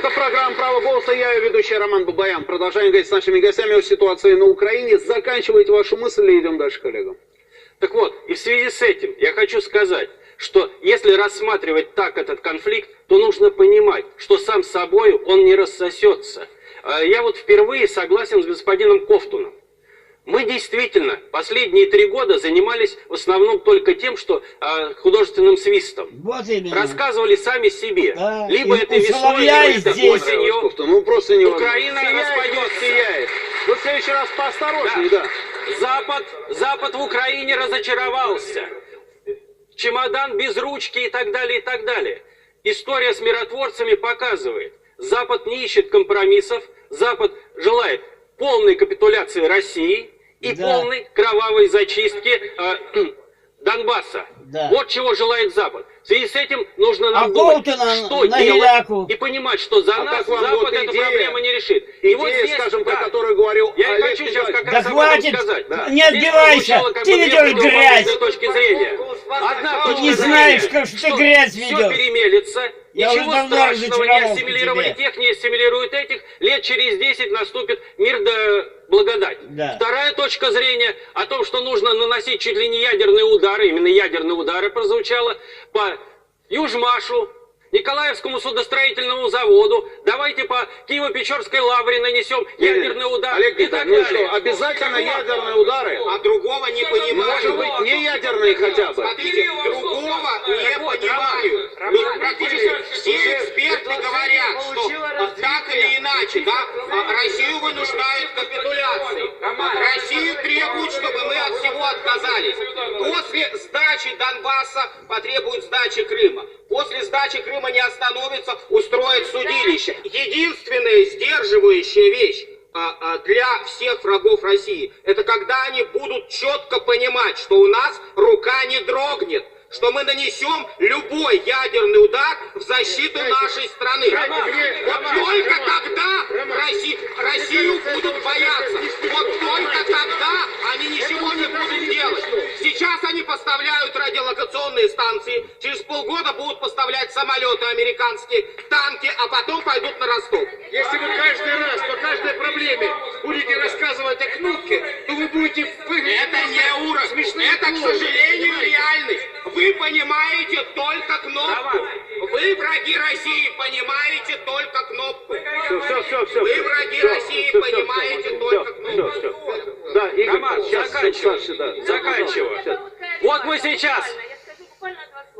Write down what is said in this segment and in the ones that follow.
Это программа «Право голоса». Я ее ведущий Роман Бабаян. Продолжаем говорить с нашими гостями о ситуации на Украине. Заканчивайте вашу мысль и идем дальше, коллега. Так вот, и в связи с этим я хочу сказать, что если рассматривать так этот конфликт, то нужно понимать, что сам собой он не рассосется. Я вот впервые согласен с господином Ковтуном. Мы действительно последние 3 года занимались в основном только тем, что художественным свистом. Вот именно. Рассказывали сами себе. Да. Либо И это весной, либо это здесь. осенью. Ну просто не Украина распадется. Сияет. Вы в следующий раз поосторожнее, да. Запад в Украине разочаровался. Чемодан без ручки и так далее, и так далее. История с миротворцами показывает. Запад не ищет компромиссов. Запад желает полной капитуляции России и полной кровавой зачистки Донбасса. Да. Вот чего желает Запад. В связи с этим нужно нам думать, что делать, и понимать, что за нас Запад эту проблему не решит. И вот здесь, скажем, про которую говорил я Олег хочу сейчас как да раз об этом сказать. Не отбивайся, ты ведешь грязь. Точки зрения. Одна Ты точка не зрения, знаешь, как что ты грязь все ведешь. перемелется. Я Ничего уже давно страшного, не разочаровался ассимилировали в тебе. тех, не ассимилируют этих. Лет через 10 наступит мир да благодать. Да. Вторая точка зрения о том, что нужно наносить чуть ли не ядерные удары, именно ядерные удары прозвучало, по Южмашу, Николаевскому судостроительному заводу, давайте по Киево-Печорской лавре нанесем ядерный удар Олег и так Викторович, далее. ну что, обязательно ядерные удары? А другого не понимаю. Может быть, не ядерные хотя бы? Смотрите, другого не понимаю. Ведь практически все эксперты говорят, что так или иначе, да, Россию вынуждают к капитуляции. Россию требуют, чтобы мы от всего отказались. После сдачи Донбасса потребуют сдачи Крыма. После сдачи Крыма не остановится, устроит судилище. Единственная сдерживающая вещь для всех врагов России, это когда они будут четко понимать, что у нас рука не дрогнет, что мы нанесем любой ядерный удар в защиту нашей страны. Вот только тогда Россию будут бояться. Вот только тогда они ничего не будут делать. Сейчас они поставляют радиолокационные станции, через полгода будут поставлять самолеты американские, танки, а потом пойдут на Ростов. Если вы каждый раз по каждой проблеме будете рассказывать о кнопке, то вы будете выглядеть... Это не уровень, это, к сожалению, реальность. Вы понимаете только кнопку. Вы, враги России, понимаете только кнопку. Все. Вы, враги России, понимаете только кнопку. Да, Игорь, Роман, сейчас заканчиваю. Заканчиваю. Вот мы сейчас...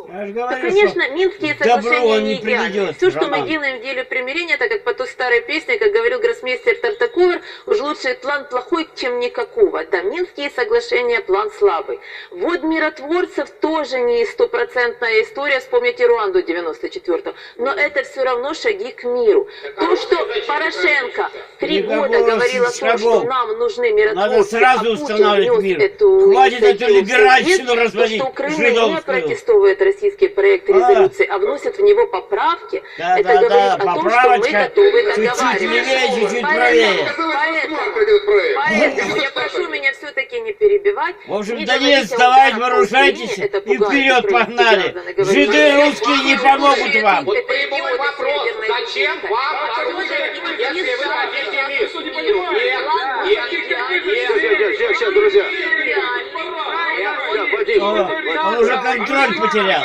Я же Да, говорю, конечно, что Минские добро соглашения не не идеальны. приведет, Все, что мы Роман. делаем в деле примирения, так как по той старой песне, как говорил гроссмейстер Тартаковер, уж лучше план плохой, чем никакого. Да, Минские соглашения план слабый. Вот миротворцев тоже не стопроцентная история, вспомните Руанду 94-го. Но это все равно шаги к миру. То, что Порошенко 3 года Никакого говорил о том, шагов. что нам нужны миротворцы, Надо сразу а Путин устанавливать нес мир. эту Хватит эту инициативу либеральщину всех лет, разводить, то, что Украина не жидовскую. протестует российский проект резолюции, а вносит в него поправки, Да, это да, говорит да, о том, что мы поправочка готовы чуть-чуть договариваться. левее, чуть-чуть правее. Поэтому я прошу меня все-таки не перебивать. В общем, не Донец, говорить о давайте ударах по вооружайтесь Украине, это и пугает вперед украинских погнали. граждан, и говорить, Жиды что русские не помогут вам. Вот прямой вопрос, зачем вам оружие, если вы хотите мир? Сейчас, друзья. Вадим, Он уже контроль потерял.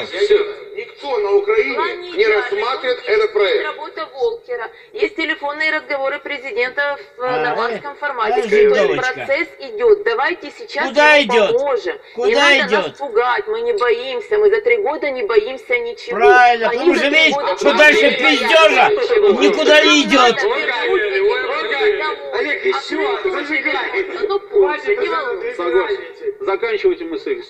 Никто на Украине не рассматривает этот проект. Работа Волкера. Есть телефонные разговоры президента в нормандском формате. а, То есть жидовочка. процесс идет. Давайте сейчас Куда ему идет? поможем. Куда не надо идет? нас пугать, мы не боимся. Мы за 3 года не боимся ничего. Правильно, Они потому за что 3 видишь, года что дальше боятся. пиздежа никуда не идет. Олег, еще зажигай. Ну позже, не волнуйся. Согласен. Заканчивайте мысль.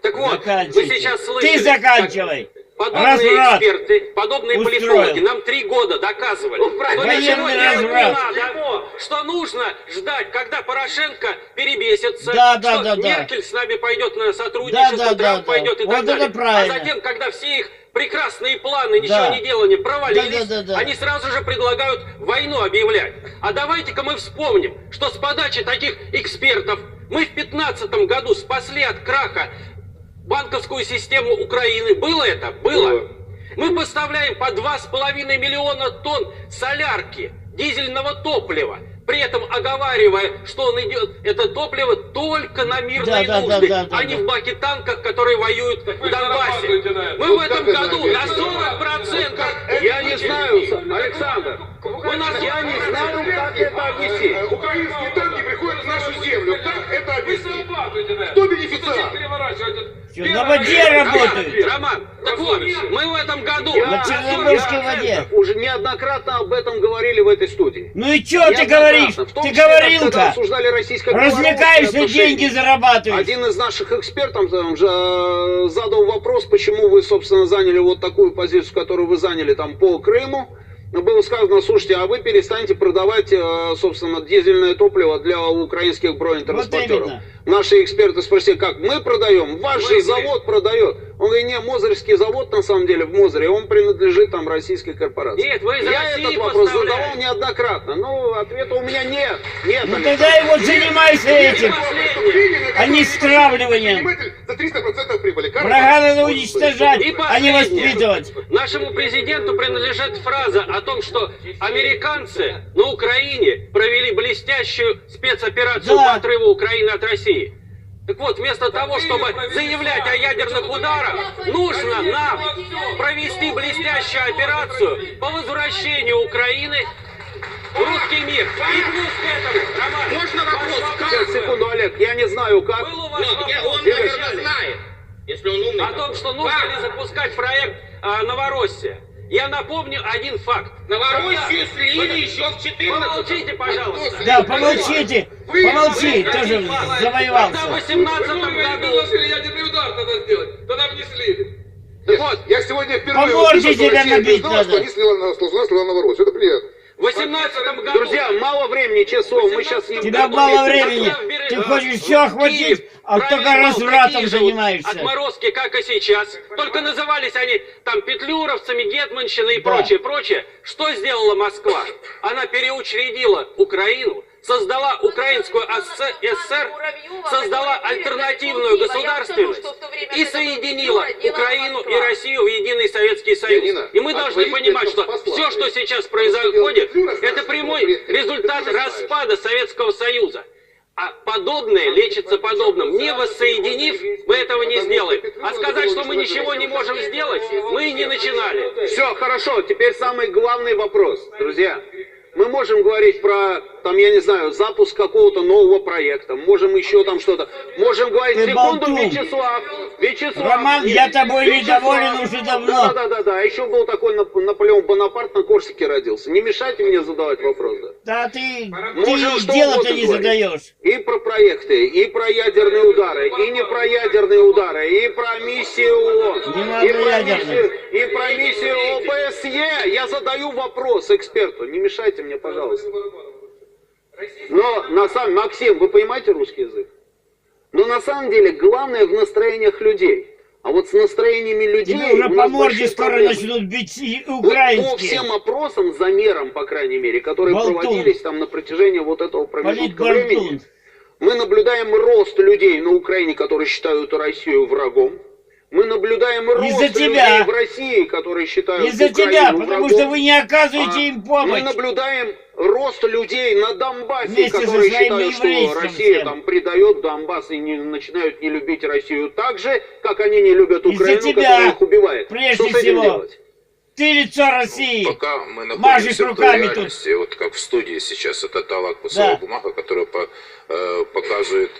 Так вот, вы Заканчивайте. сейчас слышали... Ты заканчивай. Подобные Разврат эксперты, подобные устроил. политологи нам 3 года доказывали, что Военный ничего делать не разврат. надо, что нужно ждать, когда Порошенко перебесится, Да, что да. Меркель с нами пойдет на сотрудничество, Трамп пойдет и Вот так далее. это правильно. А затем, когда все их прекрасные планы, ничего Да. не делания провалились, Да. они сразу же предлагают войну объявлять. А давайте-ка мы вспомним, что с подачи таких экспертов мы в 2015 году спасли от краха банковскую систему Украины. Было это? Было. Мы поставляем по 2,5 миллиона тонн солярки, дизельного топлива, при этом оговаривая, что он идет, это топливо только на мирные нужды, а не в баке танках, которые воюют в Донбассе. Мы в этом году на 40%. Я не знаю, Александр. Я не знаю, как это объяснить. Украинские танки приходят в нашу землю. Как это объяснить? Кто бенефициар? Что, на воде работают? Роман, так вот, мы в этом году На Черноморской воде. Уже неоднократно об этом говорили в этой студии. Ну и что ты говоришь? Ты говорилка. Развлекаешься, деньги зарабатываешь. Один из наших экспертов там же задал вопрос, почему вы, собственно, заняли вот такую позицию, которую вы заняли там по Крыму. Было сказано, слушайте, а вы перестаньте продавать, собственно, дизельное топливо для украинских бронетранспортеров. Вот Наши эксперты спросили, как мы продаем? Ваш же завод продает. Он говорит, не, Мозырский завод, на самом деле, в Мозыре, он принадлежит там российской корпорации. Нет, вы из Я России этот вопрос поставляете. задавал неоднократно, но ответа у меня нет. Нет, Ну Александр. тогда и вот занимайся этим, а не стравливанием. За 300% прибыли. Врага надо уничтожать, И а не последнее. воспитывать. Нашему президенту принадлежит фраза о том, что американцы на Украине провели блестящую спецоперацию Да. по отрыву Украины от России. Так вот, вместо того, чтобы заявлять о ядерных ударах, нужно нам провести блестящую операцию по возвращению Украины в русский мир. И плюс к этому, Роман, Можно вопрос? Сейчас, секунду, Олег, я не знаю, как. был у вас Он, наверное, знает. Если он умный. о том, что нужно ли запускать проект Новороссия. Я напомню один факт. Новороссию слили еще в 14. Помолчите, пожалуйста. Да, помолчите, помолчи, тоже Когда завоевался. в 2018 году... ядерный удар надо сделать, тогда бы не слили. Вот, Я сегодня впервые По морде услышал, что тебя Россия набить признала, что надо. они слила Новороссию. Это приятно. в 2018 году... Друзья, мало времени, часов, мы сейчас не... Тебя мало времени. Ты хочешь все охватить, а только развратом занимаешься. Отморозки, как и сейчас. Только назывались они там петлюровцами, гетманщиной и Да. прочее, прочее. Что сделала Москва? Она переучредила Украину, создала Украинскую ССР, создала альтернативную государственность и соединила Украину и Россию в единый Советский Союз. Янина, И мы должны отвалите понимать, от что посла. все, что сейчас происходит, это прямой результат распада Советского Союза. А подобное лечится подобным. Не воссоединив, мы этого не сделаем. А сказать, что мы ничего не можем сделать, мы и не начинали. Все, хорошо, теперь самый главный вопрос, друзья. Мы можем говорить про, там, я не знаю, запуск какого-то нового проекта, можем еще там что-то. Можем говорить, Ты секунду, болтун. Вячеслав. Роман, я тобой недоволен уже давно. Да. Еще был такой Наполеон Бонапарт, на Корсике родился. Не мешайте мне задавать вопрос. Да. Да ты Можем что дело-то угодно не говорить. задаешь. И про проекты, и про ядерные удары, и не про ядерные удары, и про миссию ООН, Не надо и про ядерных. и про миссию ОБСЕ. Я задаю вопрос эксперту, не мешайте мне, пожалуйста. Но на самом Максим, вы понимаете русский язык? Но на самом деле главное в настроениях людей. А вот с настроениями людей Тебе уже у по нас морде большие скоро проблемы. начнут бить и Вот по украинские. всем опросам, замерам, по крайней мере, которые Болтун. проводились там на протяжении вот этого промежутка Политболтун. времени, мы наблюдаем рост людей на Украине, которые считают Россию врагом. Мы наблюдаем рост Из-за людей тебя. в России, которые считают Из-за Украину тебя, врагом. потому что вы не оказываете им Мы помощь. наблюдаем рост людей на Донбассе, Вместе со которые своим считают, что еврейством Россия всем. там предает Донбасс и начинают не любить Россию так же, как они не любят Из-за Украину, тебя, которая их убивает. прежде Что с этим всего. делать? Ты лицо России. Пока мы Мажешь находимся в той руками тут. реальности, вот как в студии сейчас, это та лакмусовая Да. бумага, которая показывает,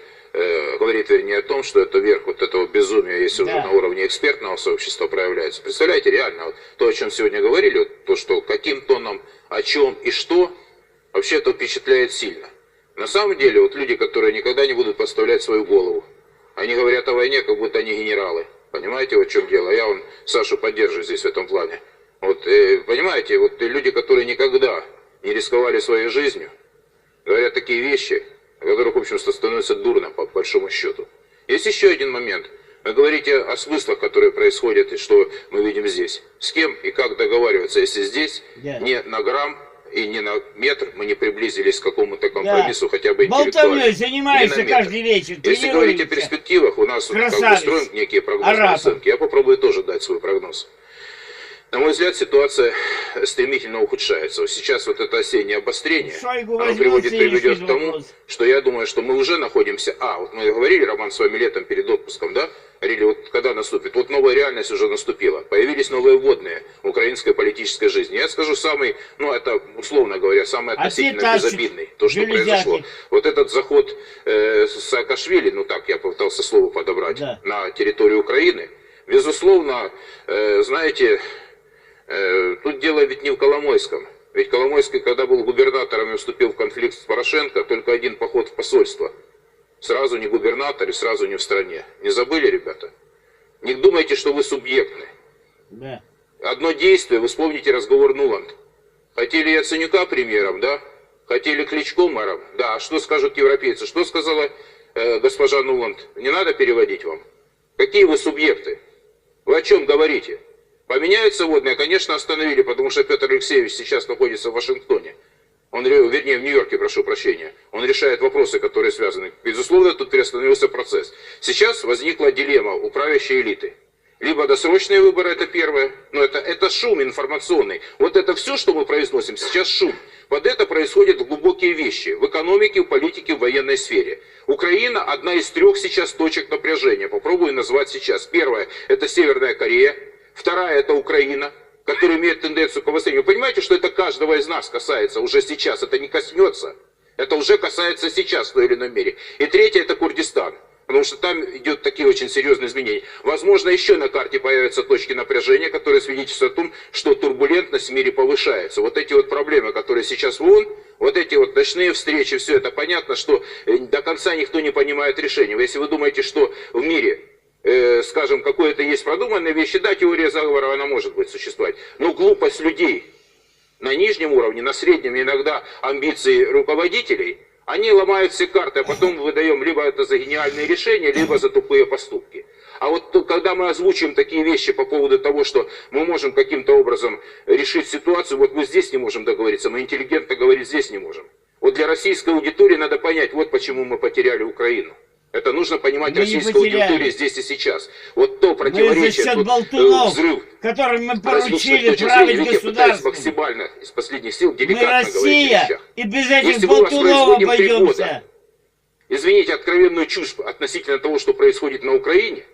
говорит вернее о том, что это верх вот этого безумия, если Да. уже на уровне экспертного сообщества проявляется. Представляете, реально, вот то, о чем сегодня говорили, вот то, что каким тоном, о чем и что, вообще это впечатляет сильно. На самом деле, вот люди, которые никогда не будут подставлять свою голову, они говорят о войне, как будто они генералы. Понимаете, вот в чем дело? Я вон Сашу поддерживаю здесь в этом плане. Вот, понимаете, вот люди, которые никогда не рисковали своей жизнью, говорят такие вещи, о которых, в общем-то, становится дурно, по большому счету. Есть еще один момент. Вы говорите о смыслах, которые происходят, и что мы видим здесь. С кем и как договариваться, если здесь Да. не на грамм и не на метр мы не приблизились к какому-то компромиссу, хотя бы Болтовней интеллектуально. занимаешься Не на метр. каждый вечер. Если говорить о тренируешься. перспективах, у нас вот как бы Красавец. строим некие прогнозные Арапов. оценки. Я попробую тоже дать свой прогноз. На мой взгляд, ситуация стремительно ухудшается. Вот сейчас вот это осеннее обострение, оно приведет к тому, что я думаю, что мы уже находимся... вот мы говорили, Роман, с вами летом перед отпуском, да? Говорили, вот когда наступит? Вот новая реальность уже наступила. Появились новые вводные украинской политической жизни. Я скажу самый, это условно говоря, самый относительно безобидный. То, что произошло. Вот этот заход Саакашвили, я попытался слово подобрать, на территорию Украины, безусловно, знаете... Тут дело ведь не в Коломойском. Ведь Коломойский, когда был губернатором и вступил в конфликт с Порошенко, только один поход в посольство. Сразу не губернатор и сразу не в стране. Не забыли, ребята? Не думайте, что вы субъектны. Да. Одно действие, вы вспомните разговор Нуланд. Хотели Яценюка премьером, да? Хотели Кличко мэром. Да, а что скажут европейцы? Что сказала госпожа Нуланд? Не надо переводить вам. Какие вы субъекты? Вы о чем говорите? Поменяются водные, конечно, остановили, потому что Петр Алексеевич сейчас находится в Вашингтоне. Вернее, в Нью-Йорке, прошу прощения. Он решает вопросы, которые связаны. Безусловно, тут приостановился процесс. Сейчас возникла дилемма у правящей элиты. Либо досрочные выборы, это первое, но это шум информационный. Вот это все, что мы произносим, сейчас шум. Под это происходят глубокие вещи в экономике, в политике, в военной сфере. Украина одна из 3 сейчас точек напряжения. Попробую назвать сейчас. Первая – это Северная Корея. Вторая – это Украина, которая имеет тенденцию к обострению. Вы понимаете, что это каждого из нас касается уже сейчас? Это не коснется. Это уже касается сейчас в той или иной мере. И третья – это Курдистан. Потому что там идут такие очень серьезные изменения. Возможно, еще на карте появятся точки напряжения, которые свидетельствуют о том, что турбулентность в мире повышается. Вот эти вот проблемы, которые сейчас в ООН, вот эти вот ночные встречи, все это понятно, что до конца никто не понимает решения. Если вы думаете, что в мире... скажем, какое-то есть продуманные вещи, да, теория заговора, она может быть существовать, но глупость людей на нижнем уровне, на среднем, иногда амбиции руководителей, они ломают все карты, а потом выдаем либо это за гениальные решения, либо за тупые поступки. А вот когда мы озвучим такие вещи по поводу того, что мы можем каким-то образом решить ситуацию, вот мы здесь не можем договориться, мы интеллигентно говорить здесь не можем. Вот для российской аудитории надо понять, вот почему мы потеряли Украину. Это нужно понимать российской аудитории здесь и сейчас. Вот то противоречие, тот взрыв, которым мы поручили править государством. Максимально из последних сил мы деликатно говорить о вещах. И без этих болтунов обойдемся. Извините, откровенную чушь относительно того, что происходит на Украине,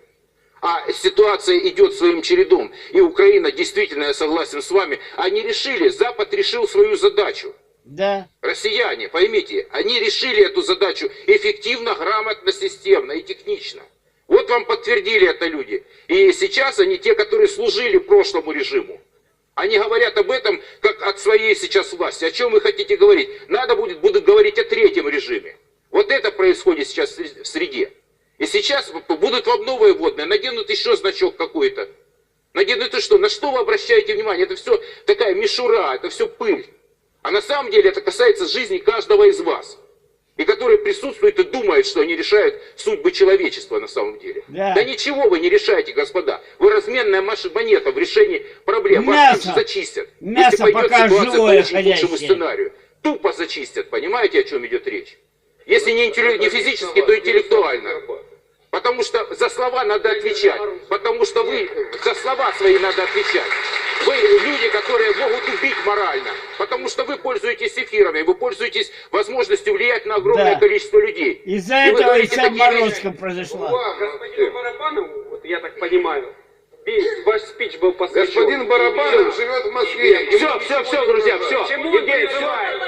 а ситуация идет своим чередом, и Украина, действительно, я согласен с вами, они решили, Запад решил свою задачу. Да. Россияне, поймите, они решили эту задачу эффективно, грамотно, системно и технично. Вот вам подтвердили это люди. И сейчас они, те, которые служили прошлому режиму, они говорят об этом, как от своей сейчас власти. О чем вы хотите говорить? Надо будут говорить о третьем режиме. Вот это происходит сейчас в среде. И сейчас будут вам новые вводные, наденут еще значок какой-то. Наденут что? На что вы обращаете внимание? Это все такая мишура, это все пыль. А на самом деле это касается жизни каждого из вас. И которые присутствуют и думают, что они решают судьбы человечества на самом деле. Да ничего вы не решаете, господа. Вы разменная монета в решении проблем. Вас тут зачистят. Если пойдет ситуация по очень худшему сценарию. Тупо зачистят. Понимаете, о чем идет речь? Если не физически, то интеллектуально. Потому что за слова надо отвечать. Потому что вы за слова свои надо отвечать. Вы люди, которые могут убить морально. Потому что вы пользуетесь эфирами, вы пользуетесь возможностью влиять на огромное количество людей. Из-за этого и вся морозка произошла. Господину Барабанову, вот я так понимаю, ваш спич был посвящен. Господин Барабанов живет в Москве. Все, друзья, все. К чему он призывает?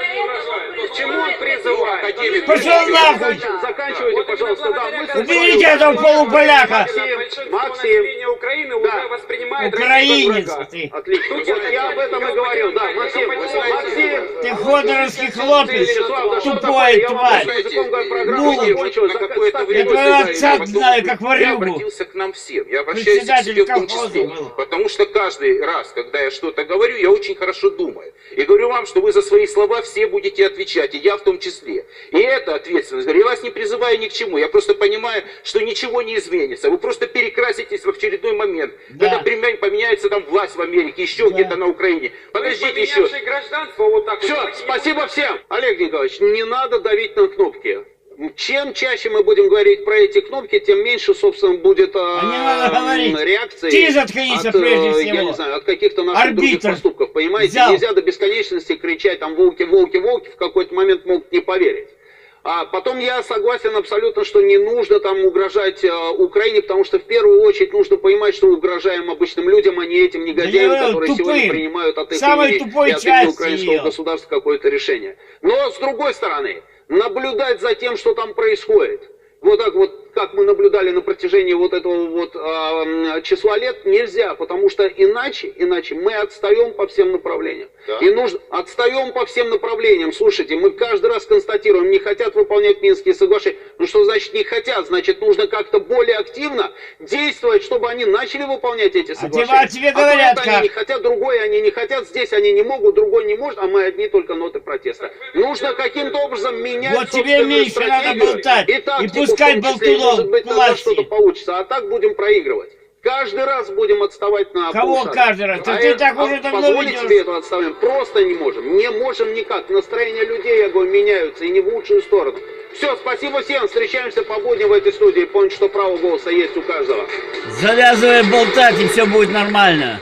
К чему он призывает? Пошел нахуй! Заканчивайте, пожалуйста, да. Уберите этого полуполяка! Население Украины уже воспринимает украинец ты! Отлично. Я об этом и говорил, да. Максим, ты ходоровский хлопец, тупой тварь! Я твоего отца знаю, как Я ворюгу! обратился к нам всем. Я обращаюсь к себе в том числе. Потому что каждый раз, когда я что-то говорю, я очень хорошо думаю. И говорю вам, что вы за свои слова все будете отвечать, и я в том числе. И это ответственность. Я вас не призываю ни к чему. Я просто понимаю, что ничего не изменится. Вы просто перекраситесь в очередной момент. Когда поменяется там власть в Америке, еще где-то на Украине. Подождите еще. Гражданство вот так. Все, спасибо всем. Олег Николаевич, не надо давить на кнопки. Чем чаще мы будем говорить про эти кнопки, тем меньше, собственно, будет реакции Ты заткнись, от, прежде всего. я не знаю, от каких-то наших других поступков. Понимаете, взял. Нельзя до бесконечности кричать там волки, волки, волки, в какой-то момент могут не поверить. А потом я согласен абсолютно, что не нужно там угрожать Украине, потому что в первую очередь нужно понимать, что угрожаем обычным людям, а не этим негодяям, которые сегодня принимают от их имени и от имени украинского государства какое-то решение. Но с другой стороны, наблюдать за тем, что там происходит, вот так вот, как мы наблюдали на протяжении вот этого вот числа лет, нельзя, потому что иначе мы отстаем по всем направлениям. Да. И отстаем по всем направлениям. Слушайте, мы каждый раз констатируем, не хотят выполнять Минские соглашения. Ну что значит не хотят? Значит, нужно как-то более активно действовать, чтобы они начали выполнять эти соглашения. А тебе говорят, они не хотят, другой они не хотят, здесь они не могут, другой не может, а мы одни только ноты протеста. Нужно каким-то образом менять вот тебе меньше надо болтать и пускать болтунов. Может быть, тогда что-то получится, а так будем проигрывать. Каждый раз будем отставать на Кого полшага. каждый раз? Ты так уже давно позволить ведешь. себе это отставим просто не можем. Не можем никак. Настроения людей, я говорю, меняются и не в лучшую сторону. Все, спасибо всем. Встречаемся по будням в этой студии. Помните, что право голоса есть у каждого. Завязывай болтать, и все будет нормально.